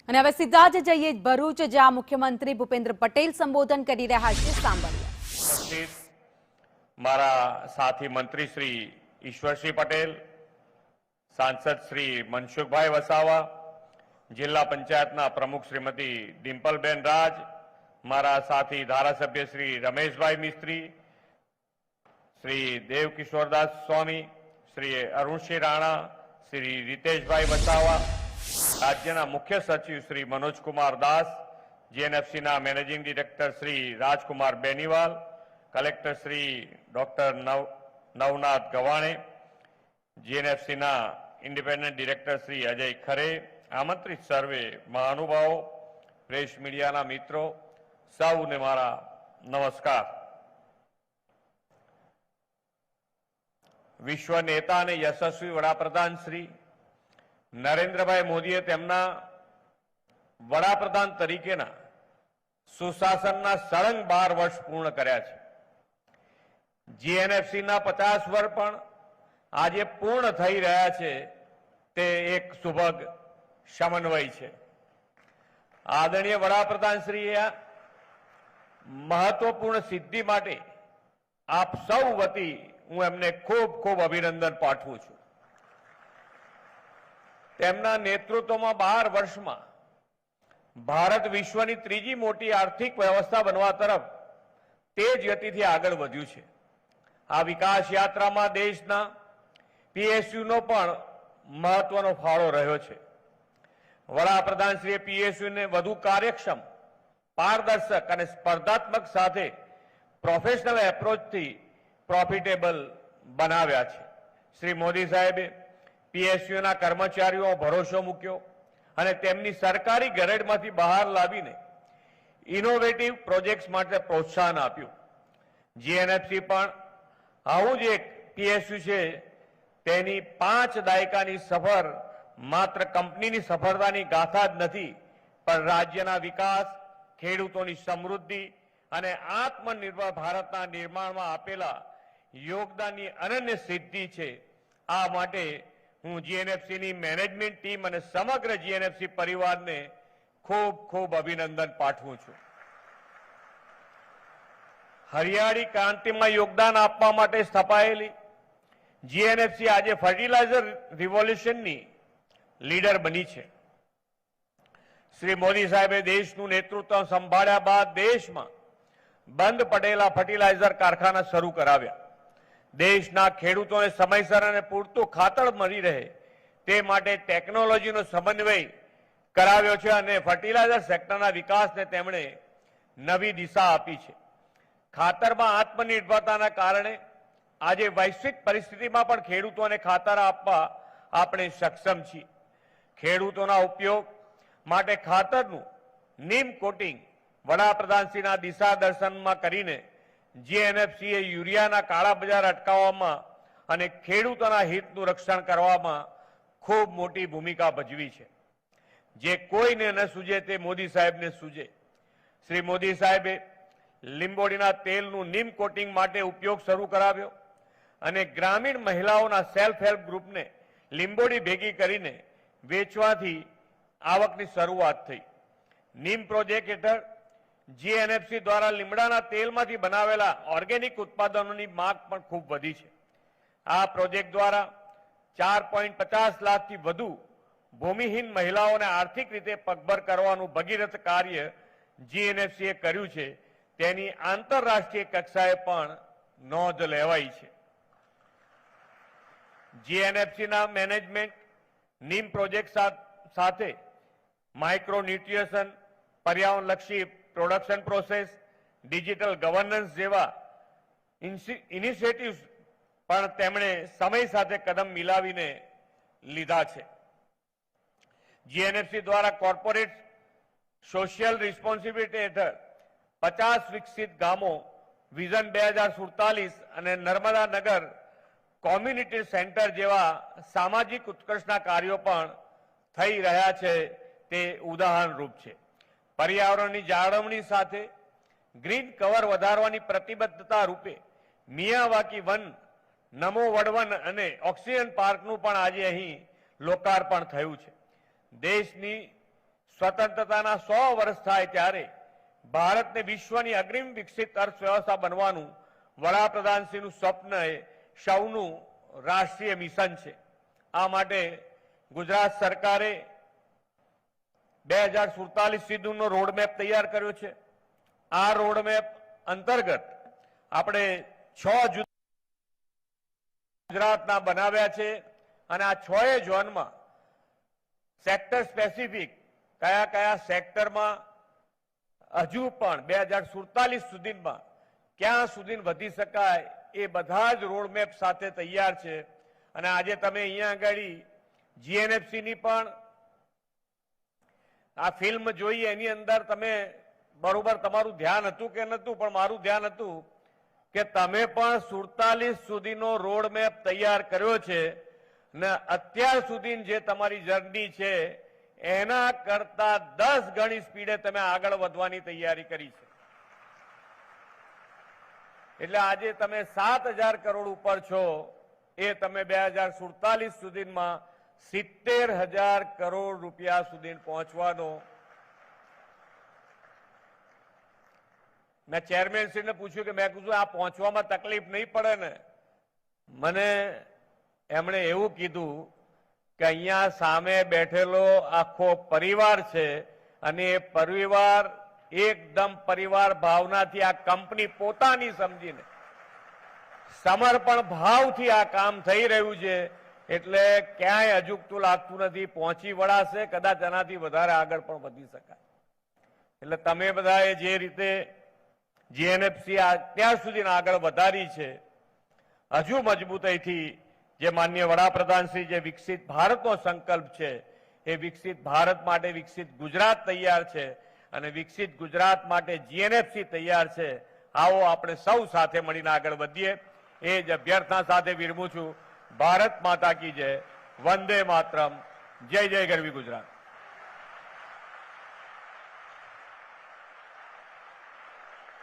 અને હવે સીધા જ જઈએ ભરૂચ, જ્યાં મુખ્યમંત્રી ભૂપેન્દ્ર પટેલ સંબોધન કરી રહ્યા છે. સાંભળીએ. મારા સાથી મંત્રી શ્રી ઈશ્વરસિંહ પટેલ, સાંસદ શ્રી મનસુખભાઈ વસાવા, જિલ્લા પંચાયતના પ્રમુખ શ્રીમતી ડિમ્પલબેન રાજ, મારા સાથી ધારાસભ્ય શ્રી રમેશભાઈ મિસ્ત્રી, શ્રી દેવકિશોરદાસ સ્વામી, શ્રી અરુણસિંહ રાણા, શ્રી રીતેશભાઈ વસાવા, રાજ્યના મુખ્ય સચિવ શ્રી મનોજકુમાર દાસ, જીએનએફસીના managing director Shri Rajkumar Beniwal, collector Shri doctor Navnath Gavane, જીએનએફસીના ઇન્ડિપેન્ડન્ટ ડિરેક્ટર શ્રી અજય ખરે, આમંત્રિત સર્વે મહાનુભાવો, પ્રેસ મીડિયાના મિત્રો, સૌને મારા નમસ્કાર. વિશ્વ નેતા અને યશસ્વી વડાપ્રધાન શ્રી નરેન્દ્રભાઈ મોદીએ તેમના વડાપ્રધાન તરીકેના સુશાસનના સળંગ 12 વર્ષ પૂર્ણ કર્યા છે. જીએનએફસીના 50 વર્ષ પણ આજે પૂર્ણ થઈ રહ્યા છે. તે એક સુભગ સમન્વય છે. આદરણીય વડાપ્રધાન શ્રીએ મહત્વપૂર્ણ સિદ્ધિ માટે આપ સૌ વતી હું એમને ખૂબ ખૂબ અભિનંદન પાઠવું છું. તેમના નેતૃત્વમાં 12 વર્ષમાં ભારત વિશ્વની ત્રીજી મોટી આર્થિક વ્યવસ્થા બનવા તરફ તેજ ગતિથી આગળ વધ્યું છે. આ વિકાસ યાત્રામાં દેશના પીએસયુનો પણ મહત્વનો ફાળો રહ્યો છે. વડાપ્રધાનશ્રીએ પીએસયુને વધુ કાર્યક્ષમ, પારદર્શક અને સ્પર્ધાત્મક સાથે પ્રોફેશનલ એપ્રોચથી પ્રોફિટેબલ બનાવ્યા છે. શ્રી મોદી સાહેબે પીએસયુના કર્મચારીઓ ભરોસો મૂક્યો અને તેમની સરકારી ગેરેડમાંથી બહાર લાવીને ઇનોવેટિવ પ્રોજેક્ટ્સ માટે પ્રોત્સાહન આપ્યું. જીએનએફસી પણ આવું જ એક પીએસયુ છે. તેની 5 દાયકાની સફર માત્ર કંપનીની સફળતાની ગાથા જ નથી, પણ રાજ્યના વિકાસ, ખેડૂતોની સમૃદ્ધિ અને આત્મનિર્ભર ભારતના નિર્માણમાં આપેલા યોગદાનની અનન્ય સિદ્ધિ છે. આ માટે હું જીએનએફસીની મેનેજમેન્ટ ટીમ અને સમગ્ર જીએનએફસી પરિવારને ખૂબ ખૂબ અભિનંદન પાઠવું છું. હરિયાળી ક્રાંતિમાં યોગદાન આપવા માટે સ્થપાયેલી જીએનએફસી આજે ફર્ટિલાઇઝર રિવોલ્યુશનની લીડર બની છે. શ્રી મોદી સાહેબે દેશનું નેતૃત્વ સંભાળ્યા બાદ દેશમાં બંધ પડેલા ફર્ટિલાઇઝર કારખાના શરૂ કરાવ્યા. દેશના ખેડૂતોને સમયસર અને પૂરતું ખાતર મળી રહે તે માટે ટેકનોલોજીનો સમન્વય કરાવ્યો છે અને ફર્ટિલાઇઝર સેક્ટરના વિકાસને તેમણે નવી દિશા આપી છે. ખાતરમાં આત્મનિર્ભરતાના કારણે આજે વૈશ્વિક પરિસ્થિતિમાં પણ ખેડૂતોને ખાતર આપવા આપણે સક્ષમ છીએ. ખેડૂતોના ઉપયોગ માટે ખાતરનું નીમ કોટિંગ વડાપ્રધાનશ્રીના દિશા દર્શનમાં કરીને જીએનએફસીએ યુરિયાના કાળા બજાર અટકાવવામાં અને ખેડૂતોના હિતનું રક્ષણ કરવામાં ખૂબ મોટી ભૂમિકા ભજવી છે. જે કોઈને ન સૂજે તે મોદી સાહેબને સૂજે. શ્રી મોદી સાહેબે લીંબોડીના તેલનું નીમ કોટિંગ માટે ઉપયોગ શરૂ કરાવ્યો અને ગ્રામીણ મહિલાઓના સેલ્ફ હેલ્પ ગ્રુપને લીંબોડી ભેગી કરીને વેચવાથી આવકની શરૂઆત થઈ. નીમ પ્રોજેક્ટ હેઠળ જીએનએફસી દ્વારા લીમડાના તેલમાંથી બનાવેલા ઓર્ગેનિક ઉત્પાદનોની માંગ પણ ખૂબ વધી છે. આ પ્રોજેક્ટ દ્વારા 4.50 લાખથી વધુ ભૂમિહીન મહિલાઓને આર્થિક રીતે પગભર કરવાનું ભગીરથ કાર્ય જીએનએફસીએ કર્યું છે. તેની આંતરરાષ્ટ્રીય કક્ષાએ પણ નોંધ લેવાઈ છે. જીએનએફસીના મેનેજમેન્ટ નીમ પ્રોજેક્ટ સાથે માઇક્રો ન્યુટ્રિશન, પર્યાવરણલક્ષી પ્રોડક્શન પ્રોસેસ, ડિજિટલ ગવર્નન્સ જેવા ઇનિશિયેટિવ્સ પણ તેમણે સમય સાથે કદમ મિલાવીને લીધા છે. જીએનએફસી દ્વારા કોર્પોરેટ સોશિયલ રિસ્પોન્સિબિલિટી હેઠળ 50 વિકસિત ગામો વિઝન 2047 અને નર્મદા નગર કોમ્યુનિટી સેન્ટર જેવા સામાજિક ઉત્કર્ષના કાર્યો પણ થઈ રહ્યા છે. તે ઉદાહરણરૂપ છે. પર્યાવરણની જાળવણી સાથે ગ્રીન કવર વધારવાની પ્રતિબદ્ધતા રૂપે મિયાવાકી વન, નમો વડવન અને ઓક્સિજન પાર્કનું પણ આજે અહીં લોકાર્પણ થયું છે. દેશની સ્વતંત્રતાના 100 વર્ષ થાય ત્યારે ભારતને વિશ્વની અગ્રીમ વિકસિત અર્થવ્યવસ્થા બનવાનું વડાપ્રધાનશ્રીનું સ્વપ્ન એ સૌનું રાષ્ટ્રીય મિશન છે. આ માટે ગુજરાત સરકારે 2047 સુધીનો રોડમેપ તૈયાર કર્યો છે. આ રોડમેપ અંતર્ગત આપણે 6 ગુજરાતના બનાવ્યા છે અને આ 6 ઝોનમાં સેક્ટર સ્પેસિફિક કયા કયા સેક્ટરમાં હજુ પણ 2047 સુધીમાં ક્યાં સુધી વધી શકાય એ બધા જ રોડમેપ સાથે તૈયાર છે. અને આજે તમે અહીંયા આગળ જીએનએફસીની પણ આ ફિલ્મ જોઈ, એની અંદર તમે બરોબર તમારું ધ્યાન હતું કે નતું, પણ મારું ધ્યાન હતું કે તમે પણ 47 સુધીનો રોડમેપ તૈયાર કર્યો છે ને અત્યાર સુધી જે તમારી જર્ની છે એના કરતા 10 ગણી સ્પીડે તમે આગળ વધવાની તૈયારી કરી છે. એટલે આજે તમે 7,000 કરોડ ઉપર છો, એ તમે 2047 સુધીમાં 70,000 કરોડ રૂપિયા સુધી પહોંચવાનો. મેં ચેરમેનશ્રીને પૂછ્યું કે મેં કીધું આ પહોંચવામાં તકલીફ નહીં પડે ને? મને એમણે એવું કીધું કે અહીંયા સામે બેઠેલો આખો પરિવાર છે અને એ પરિવાર એકદમ પરિવાર ભાવનાથી આ કંપની પોતાની સમજીને સમર્પણ ભાવથી આ કામ થઈ રહ્યું છે. એટલે ક્યાંય અજુગતું લાગતું નથી, પહોંચી વળાશે, કદાચ આનાથી વધારે આગળ પણ વધી શકાય. એટલે તમે બધાએ જે રીતે જીએનએફસી અત્યાર સુધી આગળ વધારી છે, હજુ મજબૂતાઈથી જે માનનીય વડાપ્રધાનશ્રી જે વિકસિત ભારતનો સંકલ્પ છે એ વિકસિત ભારત માટે વિકસિત ગુજરાત તૈયાર છે અને વિકસિત ગુજરાત માટે જીએનએફસી તૈયાર છે. આવો આપણે સૌ સાથે મળીને આગળ વધીએ. એ જ અભ્યર્થના સાથે વિરમું છું. ભારત માતા કી જય, વંદે માતરમ, જય જય ગરવી ગુજરાત.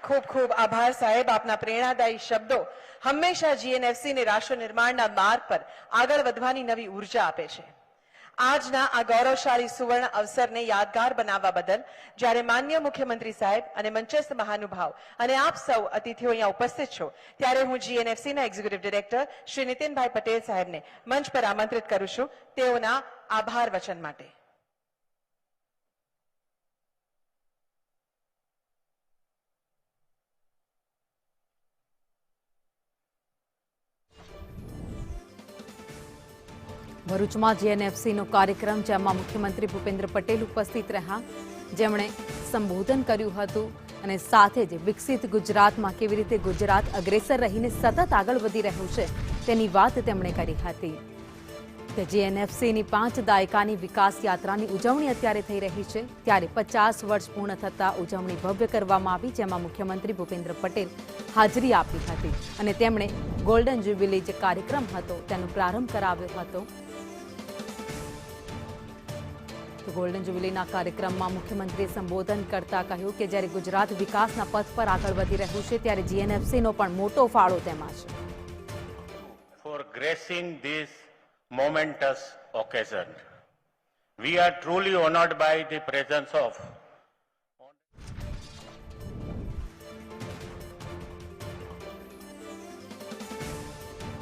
ખૂબ ખૂબ આભાર સાહેબ, આપના પ્રેરણાદાયી શબ્દો હંમેશા જીએનએફસી ને રાષ્ટ્ર નિર્માણના માર્ગ પર આગળ વધવાની નવી ઉર્જા આપે છે. આજના આ ગૌરવશાળી સુવર્ણ અવસરને યાદગાર બનાવવા બદલ જ્યારે માન્ય મુખ્યમંત્રી સાહેબ અને મંચસ્થ મહાનુભાવ અને આપ સૌ અતિથિઓ અહીંયા ઉપસ્થિત છો, ત્યારે હું જીએનએફસીના એક્ઝિક્યુટિવ ડિરેક્ટર શ્રી નીતિનભાઈ પટેલ સાહેબને મંચ પર આમંત્રિત કરું છું તેઓના આભાર વચન માટે. ભરૂચમાં જીએનએફસીનો કાર્યક્રમ, જેમાં મુખ્યમંત્રી ભૂપેન્દ્ર પટેલ ઉપસ્થિત રહ્યા, જેમણે સંબોધન કર્યું હતું અને સાથે જ વિકસિત ગુજરાતમાં કેવી રીતે ગુજરાત અગ્રેસર રહીને સતત આગળ વધી રહ્યું છે તેની વાત તેમણે કરી હતી. કે જીએનએફસીની 5 દાયકાની વિકાસ યાત્રાની ઉજવણી અત્યારે થઈ રહી છે, ત્યારે 50 વર્ષ પૂર્ણ થતા ઉજવણી ભવ્ય કરવામાં આવી, જેમાં મુખ્યમંત્રી ભૂપેન્દ્ર પટેલ હાજરી આપી હતી અને તેમણે ગોલ્ડન જ્યુબિલી જે કાર્યક્રમ હતો તેનો પ્રારંભ કરાવ્યો હતો. તો ગોલ્ડન જ્યુબિલીના કાર્યક્રમમાં મુખ્યમંત્રીએ સંબોધન કરતા કહ્યું કે જ્યારે ગુજરાત વિકાસના પથ પર આગળ વધી રહ્યું છે ત્યારે જીએનએફસીનો પણ મોટો ફાળો તેમાં છે. For gracing this momentous occasion, we are truly honored by the presence of